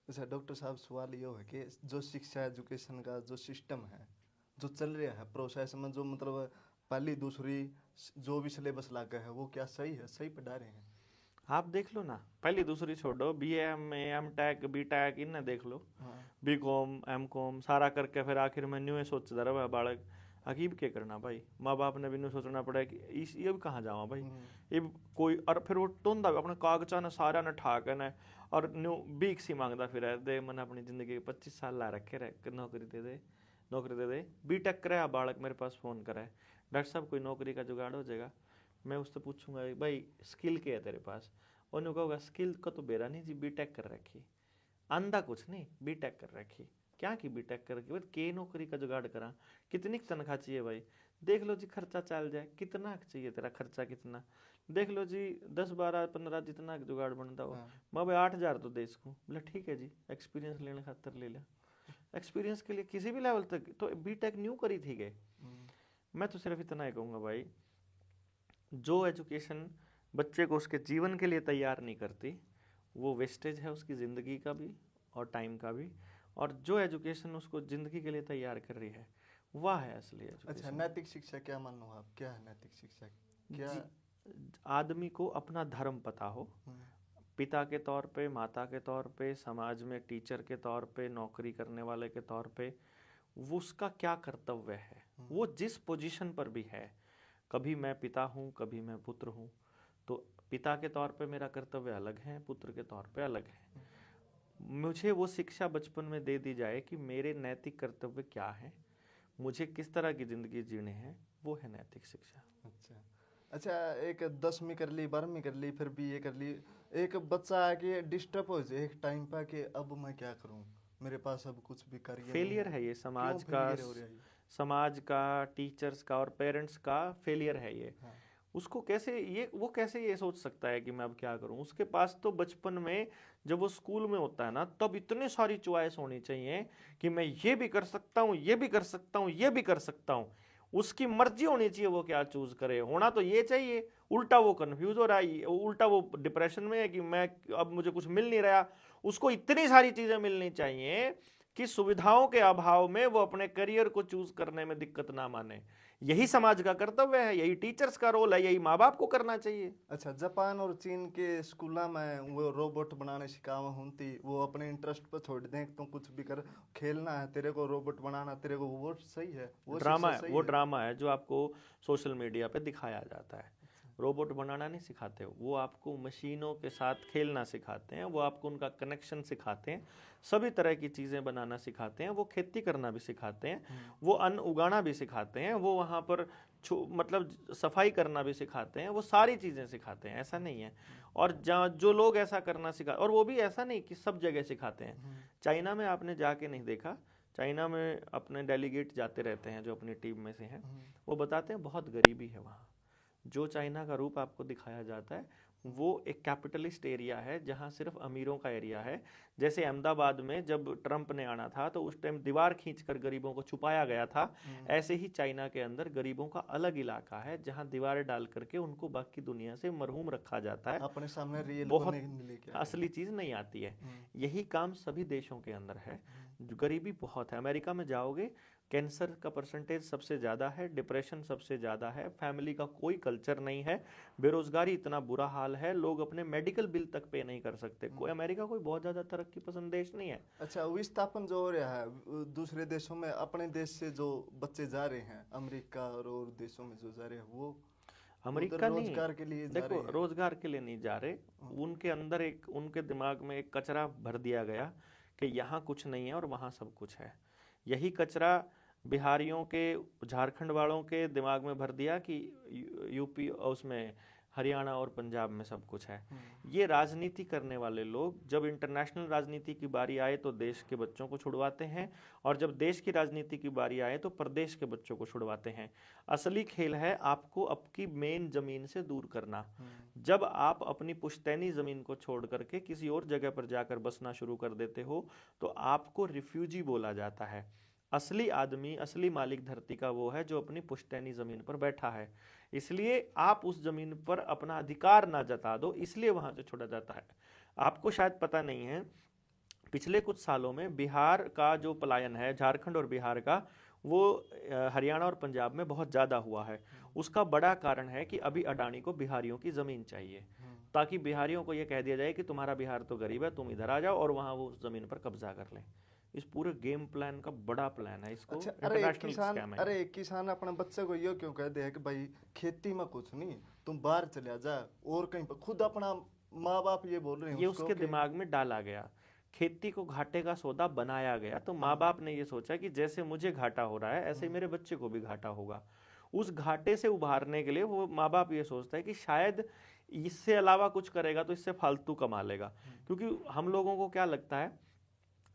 अच्छा डॉक्टर साहब, सवाल ये है कि जो शिक्षा एजुकेशन का जो सिस्टम है, जो चल रहा है प्रोसेस में, जो मतलब पहली दूसरी जो भी सिलेबस लागा है, वो क्या सही है? सही पढ़ा रहे हैं? आप देख लो ना, पहली दूसरी छोड़ो, BA में M Tech B Tech इन्हें देख लो, हाँ। B Com M Com सारा करके फिर आखिर में न्यू सोचता रहा बालक। अकीब क्या करना भाई, माँ बाप ने भी न्यू सोचना पड़ा कि इस ये भी कहाँ जावा भाई। ये कोई और फिर वो टोंदा अपने कागजा ने सारा ने ठाक ने और न्यू बीक सी मांगता फिर है, दे मैंने अपनी जिंदगी के 25 साल ला रखे रहे, नौकरी दे दे, नौकरी दे दे। B Tech करे बालक मेरे पास फ़ोन करे, डॉक्टर साहब कोई नौकरी का जुगाड़ हो जाएगा। मैं उससे पूछूंगा भाई स्किल क्या है तेरे पास, उन्होंने कहोगा स्किल का तो बेरा नहीं जी, B Tech कर रखी, अंधा कुछ नहीं, B Tech कर रखी। क्या की B Tech कर रखी भाई, के नौकरी का जुगाड़ करा, कितनी तनख्वाह चाहिए भाई, देख लो जी खर्चा चल जाए, कितना चाहिए तेरा खर्चा कितना, देख लो जी 10 12 15 जितना जुगाड़ बनता हो। हाँ। मैं भाई 8,000 तो दे इसको, बोले ठीक है जी, एक्सपीरियंस लेने खातर ले लिया। एक्सपीरियंस के लिए किसी भी लेवल तक तो B Tech न्यू करी थी गए। मैं तो सिर्फ इतना ही कहूँगा भाई, जो एजुकेशन बच्चे को उसके जीवन के लिए तैयार नहीं करती, वो वेस्टेज है उसकी ज़िंदगी का भी और टाइम का भी। और जो एजुकेशन उसको ज़िंदगी के लिए तैयार कर रही है, वह है असली अच्छा, एजुकेशन। नैतिक शिक्षा क्या मानो आप? क्या है नैतिक शिक्षा? क्या? जी, आदमी को अपना धर्म पता हो, पिता के तौर पे, माता के तौर पे, समाज में टीचर के तौर पे, नौकरी करने वाले के तौर पे, वो उसका क्या कर्तव्य है, वो जिस पोजीशन पर भी है। कभी मैं पिता हूँ, कभी मैं पुत्र हूँ, तो पिता के तौर पे मेरा कर्तव्य अलग है, पुत्र के तौर पे अलग है। मुझे वो शिक्षा बचपन में दे दी जाए कि मेरे नैतिक कर्तव्य क्या है, मुझे किस तरह की ज़िंदगी जीने हैं, वो है नैतिक शिक्षा। अच्छा। अच्छा, एक 10वीं कर ली, 12वीं कर ली, फिर BA कर ली, एक बच्चा आके डिस्टर्ब हो जाए एक टाइम पर कि अब मैं क्या करूं, मेरे पास अब कुछ भी कार्य नहीं फेलियर है। है ये क्यों समाज का, फेलियर हो रहा है ये? समाज का, टीचर्स का और पेरेंट्स का फेलियर है ये। हाँ। उसको कैसे ये, वो कैसे ये सोच सकता है कि मैं अब क्या करूं? उसके पास तो बचपन में जब वो स्कूल में होता है ना, तब इतनी सारी चॉइस होनी चाहिए कि मैं ये भी कर सकता हूँ, ये भी कर सकता हूँ, ये भी कर सकता हूँ। उसकी मर्जी होनी चाहिए वो क्या चूज करे, होना तो ये चाहिए। उल्टा वो कंफ्यूज हो रहा है, उल्टा वो डिप्रेशन में है कि मैं अब मुझे कुछ मिल नहीं रहा। उसको इतनी सारी चीजें मिलनी चाहिए कि सुविधाओं के अभाव में वो अपने करियर को चूज करने में दिक्कत ना माने। यही समाज का कर्तव्य है, यही टीचर्स का रोल है, यही माँ बाप को करना चाहिए। अच्छा, जापान और चीन के स्कूलों में वो रोबोट बनाने सिखावा होती, वो अपने इंटरेस्ट पर छोड़ दें, तो कुछ भी कर, खेलना है तेरे को, रोबोट बनाना तेरे को, वो सही है? वो ड्रामा शिक्षा है, सही वो है? ड्रामा है जो आपको सोशल मीडिया पे दिखाया जाता है। रोबोट बनाना नहीं सिखाते, वो आपको मशीनों के साथ खेलना सिखाते हैं, वो आपको उनका कनेक्शन सिखाते हैं, सभी तरह की चीज़ें बनाना सिखाते हैं, वो खेती करना भी सिखाते हैं, वो अन्न उगाना भी सिखाते हैं, वो वहाँ पर मतलब सफाई करना भी सिखाते हैं, वो सारी चीज़ें सिखाते हैं, ऐसा नहीं है। और जहाँ जो लोग ऐसा करना सिखा, और वो भी ऐसा नहीं कि सब जगह सिखाते हैं। चाइना में आपने जाके नहीं देखा, चाइना में अपने डेलीगेट जाते रहते हैं जो अपनी टीम में से हैं, वो बताते हैं बहुत गरीबी है वहाँ। जो चाइना का रूप आपको दिखाया जाता है वो एक कैपिटलिस्ट एरिया है जहाँ सिर्फ अमीरों का एरिया है। जैसे अहमदाबाद में जब ट्रंप ने आना था तो उस टाइम दीवार खींचकर गरीबों को छुपाया गया था, ऐसे ही चाइना के अंदर गरीबों का अलग इलाका है जहाँ दीवारें डाल करके उनको बाकी दुनिया से मरहूम रखा जाता है। अपने सामने रियल को बहुत नहीं लेके आए। असली चीज़ नहीं आती है। यही काम सभी देशों के अंदर है। गरीबी बहुत है, अमेरिका में जाओगे कैंसर का परसेंटेज सबसे ज़्यादा है, डिप्रेशन सबसे ज़्यादा है, फैमिली का कोई कल्चर नहीं है, बेरोजगारी इतना बुरा हाल है, लोग अपने मेडिकल बिल तक पे नहीं कर सकते। कोई अमेरिका कोई बहुत ज़्यादा तरक्की पसंद देश नहीं है। अच्छा, विस्थापन जो हो रहा है दूसरे देशों में, अपने देश से जो बच्चे जा रहे हैं अमेरिका और देशों में जो जा रहे हैं, वो उधर अमेरिका नहीं, रोजगार के लिए जा देखो रहे हैं? रोजगार के लिए नहीं जा रहे, उनके अंदर एक, उनके दिमाग में एक कचरा भर दिया गया कि यहाँ कुछ नहीं है और वहाँ सब कुछ है। यही कचरा बिहारियों के, झारखंड वालों के दिमाग में भर दिया कि यूपी उसमें हरियाणा और पंजाब में सब कुछ है। ये राजनीति करने वाले लोग जब इंटरनेशनल राजनीति की बारी आए तो देश के बच्चों को छुड़वाते हैं, और जब देश की राजनीति की बारी आए तो प्रदेश के बच्चों को छुड़वाते हैं। असली खेल है आपको आपकी मेन जमीन से दूर करना। जब आप अपनी पुश्तैनी जमीन को छोड़ करके किसी और जगह पर जाकर बसना शुरू कर देते हो तो आपको रिफ्यूजी बोला जाता है। असली आदमी, असली मालिक धरती का वो है जो अपनी पुश्तैनी जमीन पर बैठा है। इसलिए आप उस जमीन पर अपना अधिकार ना जता दो, इसलिए वहां से छोड़ा जाता है। आपको शायद पता नहीं है, पिछले कुछ सालों में बिहार का जो पलायन है, झारखंड और बिहार का, वो हरियाणा और पंजाब में बहुत ज़्यादा हुआ है। उसका बड़ा कारण है कि अभी अडानी को बिहारियों की ज़मीन चाहिए, ताकि बिहारियों को ये कह दिया जाए कि तुम्हारा बिहार तो गरीब है, तुम इधर आ जाओ और वहाँ वो उस ज़मीन पर कब्जा कर लें। इस पूरे गेम प्लान का बड़ा प्लान है, इसको अच्छा, अरे इंटरनेशनल किसान, स्कैम है। अरे एक किसान अपने बच्चे को ये क्यों कह दे कि भाई खेती में कुछ नहीं, तुम बाहर चले जा और कहीं पर, खुद अपना माँ बाप ये बोल रहे हैं ये उसको उसके कि दिमाग में डाला गया, खेती को घाटे का सौदा बनाया गया। तो माँ बाप ने ये सोचा कि जैसे मुझे घाटा हो रहा है ऐसे ही मेरे बच्चे को भी घाटा होगा। उस घाटे से उभारने के लिए वो माँ बाप ये सोचता है कि शायद इससे अलावा कुछ करेगा तो इससे फालतू कमा लेगा। क्योंकि हम लोगों को क्या लगता है,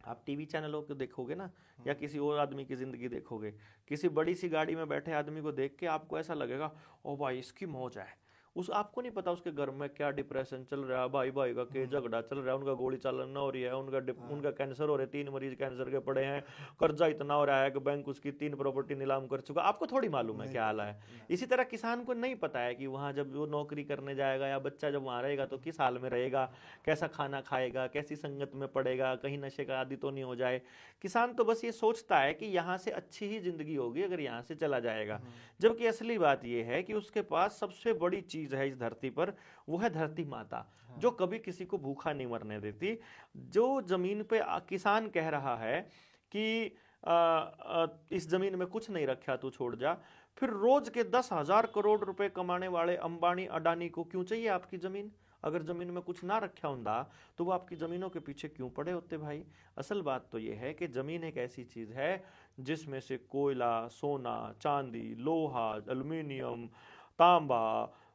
आप टीवी चैनलों को देखोगे ना, या किसी और आदमी की जिंदगी देखोगे, किसी बड़ी सी गाड़ी में बैठे आदमी को देख के आपको ऐसा लगेगा ओ भाई इसकी मौज है। उस आपको नहीं पता उसके घर में क्या डिप्रेशन चल रहा है, भाई भाई का के झगड़ा चल रहा है, उनका गोली चालन हो रही है, उनका कैंसर हो रहा है, 3 मरीज कैंसर के पड़े हैं, कर्जा इतना हो रहा है कि बैंक उसकी 3 प्रॉपर्टी नीलाम कर चुका। आपको थोड़ी मालूम है क्या हाल है। इसी तरह किसान को नहीं पता है कि वहाँ जब वो नौकरी करने जाएगा या बच्चा जब वहाँ रहेगा तो किस हाल में रहेगा, कैसा खाना खाएगा, कैसी संगत में पड़ेगा, कहीं नशे का आदी तो नहीं हो जाए। किसान तो बस ये सोचता है कि यहाँ से अच्छी ही जिंदगी होगी अगर यहाँ से चला जाएगा। जबकि असली बात यह है कि उसके पास सबसे बड़ी चीज है इस धरती पर, वो है धरती माता, जो कभी किसी को भूखा नहीं मरने देती। जो जमीन पे किसान कह रहा है कि इस जमीन में कुछ नहीं रखा तू छोड़ जा, फिर रोज के 10,000 करोड़ रुपए कमाने वाले अंबानी अडानी को क्यों चाहिए आपकी जमीन? अगर जमीन में कुछ ना रखा होता तो वो आपकी जमीनों के पीछे क्यों पड़े होते भाई? असल बात तो ये है कि जमीन एक ऐसी चीज है जिसमें से कोयला, सोना, चांदी, लोहा, एल्युमिनियम, तांबा,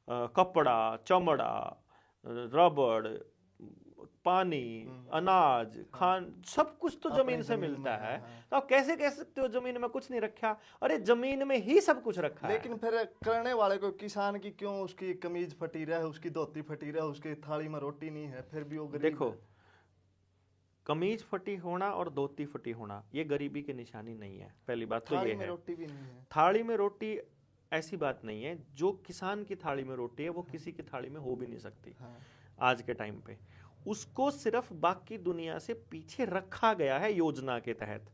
कपड़ा, चमड़ा, रबड़, पानी, अनाज, खान, सब कुछ तो जमीन से मिलता है। तो आप कैसे कह सकते हो जमीन में कुछ नहीं रखा? अरे जमीन में ही सब कुछ रखा है। लेकिन फिर करने वाले को, किसान की क्यों उसकी कमीज फटी रहा है, उसकी धोती फटी रहा है, उसकी थाली में रोटी नहीं है, फिर भी वो गरीब देखो है। कमीज फटी होना और धोती फटी होना ये गरीबी की निशानी नहीं है। पहली बात तो ये थाली में है, रोटी भी नहीं है। थाली में रोटी ऐसी बात नहीं है। जो किसान की थाली में रोटी है वो किसी की थाली में हो भी नहीं सकती आज के टाइम पे। उसको सिर्फ बाकी दुनिया से पीछे रखा गया है योजना के तहत।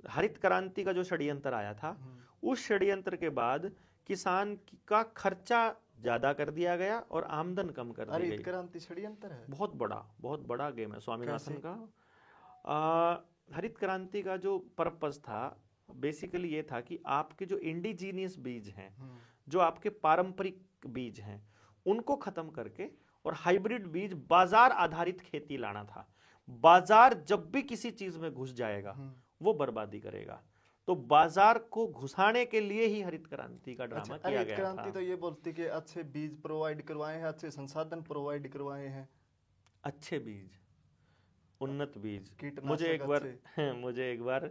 हरित क्रांति का जो षड्यंत्र आया था, उस षड्यंत्र के बाद किसान का खर्चा ज्यादा कर दिया गया और आमदन कम कर दी गई। हरित क्रांति षड्यंत्र है, बहुत बड़ा गेम है स्वामीनाथन का। हरित क्रांति का जो पर्पस था बेसिकली ये था कि आपके जो इंडिजीनियस बीज हैं, जो आपके पारंपरिक बीज हैं, उनको खत्म करके और हाइब्रिड बीज, बाजार आधारित खेती लाना था। बाजार जब भी किसी चीज में घुस जाएगा वो बर्बादी करेगा। तो बाजार को घुसाने के लिए ही हरित क्रांति का ड्रामा किया गया था। क्रांति तो ये बोलती कि अच्छे बीज प्रोवाइड करवाए हैं, अच्छे संसाधन प्रोवाइड करवाए हैं, अच्छे बीज, उन्नत बीज। मुझे एक बार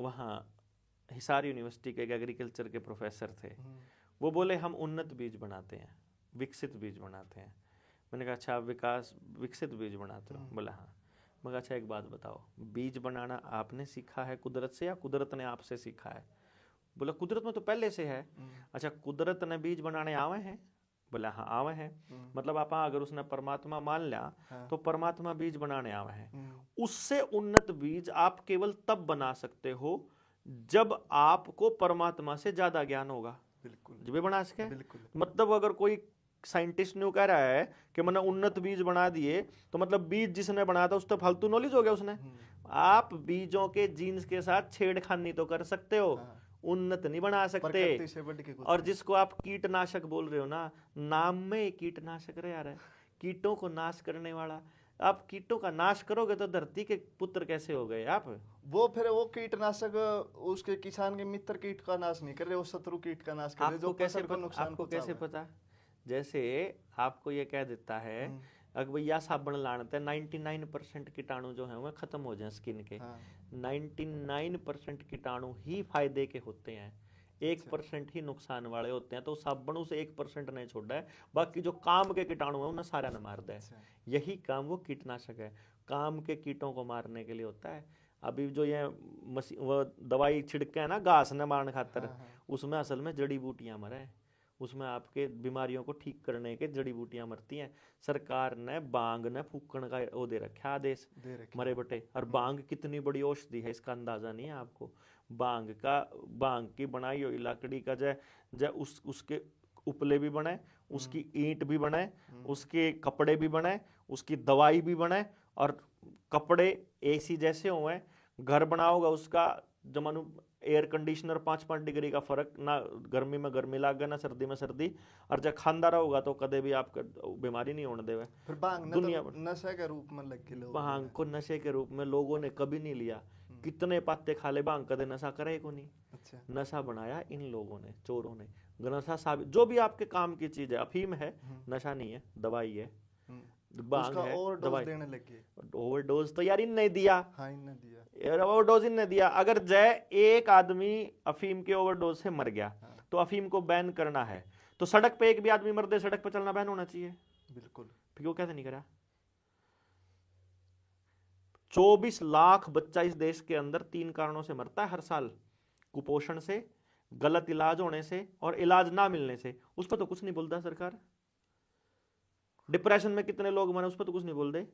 वहाँ हिसार यूनिवर्सिटी के एक एग्रीकल्चर के प्रोफेसर थे, वो बोले हम उन्नत बीज बनाते हैं, विकसित बीज बनाते हैं। मैंने कहा अच्छा आप विकसित बीज बनाते हो? बोला हाँ। मैं कहा अच्छा एक बात बताओ, बीज बनाना आपने सीखा है कुदरत से या कुदरत ने आपसे सीखा है? बोला कुदरत में तो पहले से है। अच्छा कुदरत ने बीज बनाने आवे हैं? बोला हाँ आवे हैं। मतलब आप अगर उसने परमात्मा मान लिया तो परमात्मा बीज बनाने आवे हैं। उससे उन्नत बीज आप केवल तब बना सकते हो जब आपको परमात्मा से ज्यादा ज्ञान होगा। बिल्कुल जब भी बना सके। बिल्कुल। मतलब अगर कोई साइंटिस्ट ने कह रहा है कि मैंने उन्नत बीज बना दिए, तो मतलब बीज जिसने बनाया था उससे फालतू नॉलेज हो गया उसने। आप बीजों के जीन्स के साथ छेड़खानी तो कर सकते हो, उन्नत नहीं बना सकते। और जिसको आप कीटनाशक बोल रहे हो ना, नाम में कीटनाशक रहे यार, कीटों को नाश करने वाला। आप कीटों का नाश करोगे तो धरती के पुत्र कैसे हो गए आप? वो फिर वो कीटनाशक उसके किसान के मित्र कीट का नाश नहीं कर रहे, वो शत्रु कीट का नाश कर रहे, जो फसल को नुकसान। आपको कैसे पता? जैसे आपको ये कह देता है अगर भैया साबुन लानते 99% कीटाणु जो है वो खत्म हो जाए स्किन के। 99% कीटाणु ही फायदे के होते हैं, 1% ही नुकसान वाले होते हैं। तो साबुन से 1% नहीं छोड़ा है, बाकी जो काम के कीटाणु है उन्हें सारा न मार दे। यही काम वो कीटनाशक है, काम के कीटों को मारने के लिए होता है। अभी जो ये वो दवाई छिड़के है ना घास न मारने खातर, उसमें असल में जड़ी बूटियां मरे, उसमें आपके बीमारियों को ठीक करने के जड़ी बूटियां मरती हैं। सरकार ने बांग ने फूकण का वो दे रखा आदेश, दे रखे। मरे बटे। और बांग कितनी बड़ी औषधि है इसका अंदाजा नहीं है आपको। बांग की बनाई हुई लकड़ी का जय उसके उपले भी बने, उसकी ईंट भी बने, उसके कपड़े भी बने, उसकी दवाई भी बने। और कपड़े एसी जैसे हुए, घर बनाओगा उसका जमानु एयर कंडीशनर 5-5 डिग्री का फर्क ना, गर्मी में गर्मी लागे ना सर्दी में सर्दी। और जब खानदा रहोगा तो कदे भी आपका बीमारी नहीं होने देवे। फिर बांग दुनिया तो नशे के रूप में लग के लोग भांग को नशे के रूप में लोगों ने कभी नहीं लिया। कितने पाते खा ले भांग, कदे नशा करे को नहीं। अच्छा। नशा बनाया इन लोगों ने, चोरों ने। नशा साबित जो भी आपके काम की चीज है, अफीम है नशा नहीं है, दवाई है, बांग है दवाई। देने लगे। ओवरडोज तो यार इनने दिया। हाँ, इनने दिया। ओवरडोज इनने दिया। अगर जय एक आदमी अफीम के ओवरडोज से मर गया तो अफीम को बैन करना है, तो सड़क पे एक भी आदमी मर दे, सड़क पे चलना बैन होना चाहिए। बिल्कुल। फिर वो कैसे नहीं करा? 24 लाख बच्चा इस देश के अंदर 3 कारणों से मरता है हर साल। कुपोषण से, गलत इलाज होने से और इलाज ना मिलने से। उस पर तो कुछ नहीं बोलता सरकार। डिप्रेशन में कितने लोग मरे, उस पर तो कुछ नहीं बोल दे।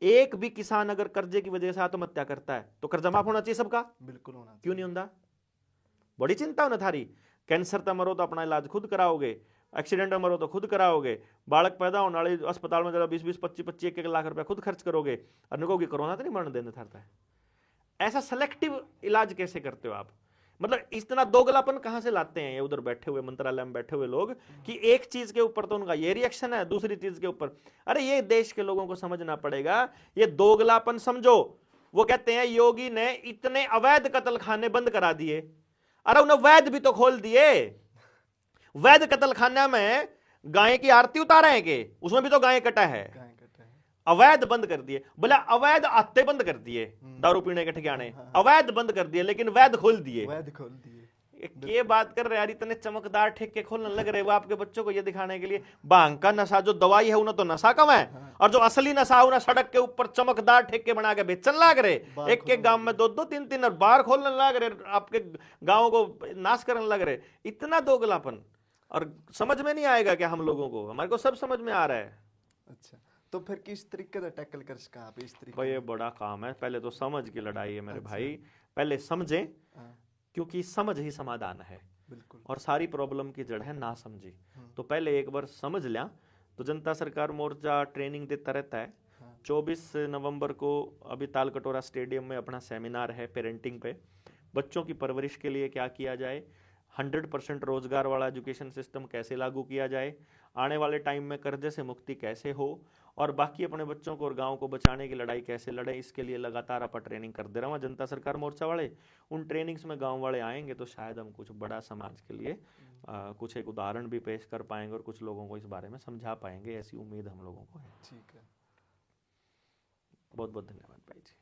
एक भी किसान अगर कर्जे की वजह से आत्महत्या करता है तो कर्जा माफ होना चाहिए सबका। बिल्कुल होना चाहिए। क्यों नहीं होता? बड़ी चिंता हो ना थारी। कैंसर तक मरो तो अपना इलाज खुद कराओगे, एक्सीडेंट में मरो तो खुद कराओगे, बालक पैदा होने वाले अस्पताल में जरा 20-20, 25-25, 1-1 लाख रुपया खुद खर्च करोगे और निकोगी कोरोना तो नहीं मरने देने था। ऐसा सेलेक्टिव इलाज कैसे करते हो आप? मतलब इतना दोगलापन कहां से लाते हैं ये उधर बैठे हुए मंत्रालय में बैठे हुए लोग कि एक चीज के ऊपर तो उनका ये रिएक्शन है, दूसरी चीज के ऊपर। अरे ये देश के लोगों को समझना पड़ेगा, ये दोगलापन समझो। वो कहते हैं योगी ने इतने अवैध कत्ल खाने बंद करा दिए। अरे उन्हें वैध भी तो खोल दिए। वैध कत्ल खाना में गाय की आरती उतारे हैं के, उसमें भी तो गाय कटा है। अवैध बंद कर दिए, बोला अवैध आते बंद कर दिए, दारू पीने के ठिकाने अवैध बंद कर दिए, लेकिन वैध खोल दिए। ये बात कर रहे यार, इतने चमकदार ठेके खोलने लग रहे वो आपके बच्चों को ये दिखाने के लिए। भांग का नशा जो दवाई है उन्हें तो नशा कम है, और जो असली नशा उन्हें सड़क के ऊपर चमकदार ठेके बना के बेचने लग रहे। एक एक गांव में 2-2, 3-3 और बार खोलने लग रहे, आपके गांव को नाश करने लग रहे। इतना दोगलापन, और समझ में नहीं आएगा क्या हम लोगों को? हमारे को सब समझ में आ रहा है। अच्छा, तो फिर किस तरीके से टैकल कर सका आप इस तरीके? भाई ये बड़ा काम है। पहले तो समझ की लड़ाई है मेरे भाई। पहले समझें, क्योंकि समझ ही समाधान है। बिल्कुल। और सारी प्रॉब्लम की जड़ है ना समझी। तो पहले एक बार समझ लिया। तो जनता सरकार मोर्चा ट्रेनिंग देता रहता है। 24 नवंबर को अभी तालकटोरा स्टेडियम में अपना सेमिनार है पेरेंटिंग पे। बच्चों की परवरिश के लिए क्या किया जाए, 100% रोजगार वाला एजुकेशन सिस्टम कैसे लागू किया जाए, आने वाले टाइम में कर्जे से मुक्ति कैसे हो, और बाकी अपने बच्चों को और गांव को बचाने की लड़ाई कैसे लड़े, इसके लिए लगातार अपन ट्रेनिंग कर दे रहा हूँ जनता सरकार मोर्चा वाले। उन ट्रेनिंग्स में गांव वाले आएंगे तो शायद हम कुछ बड़ा समाज के लिए कुछ एक उदाहरण भी पेश कर पाएंगे और कुछ लोगों को इस बारे में समझा पाएंगे। ऐसी उम्मीद हम लोगों को है। ठीक है, बहुत बहुत धन्यवाद भाई जी।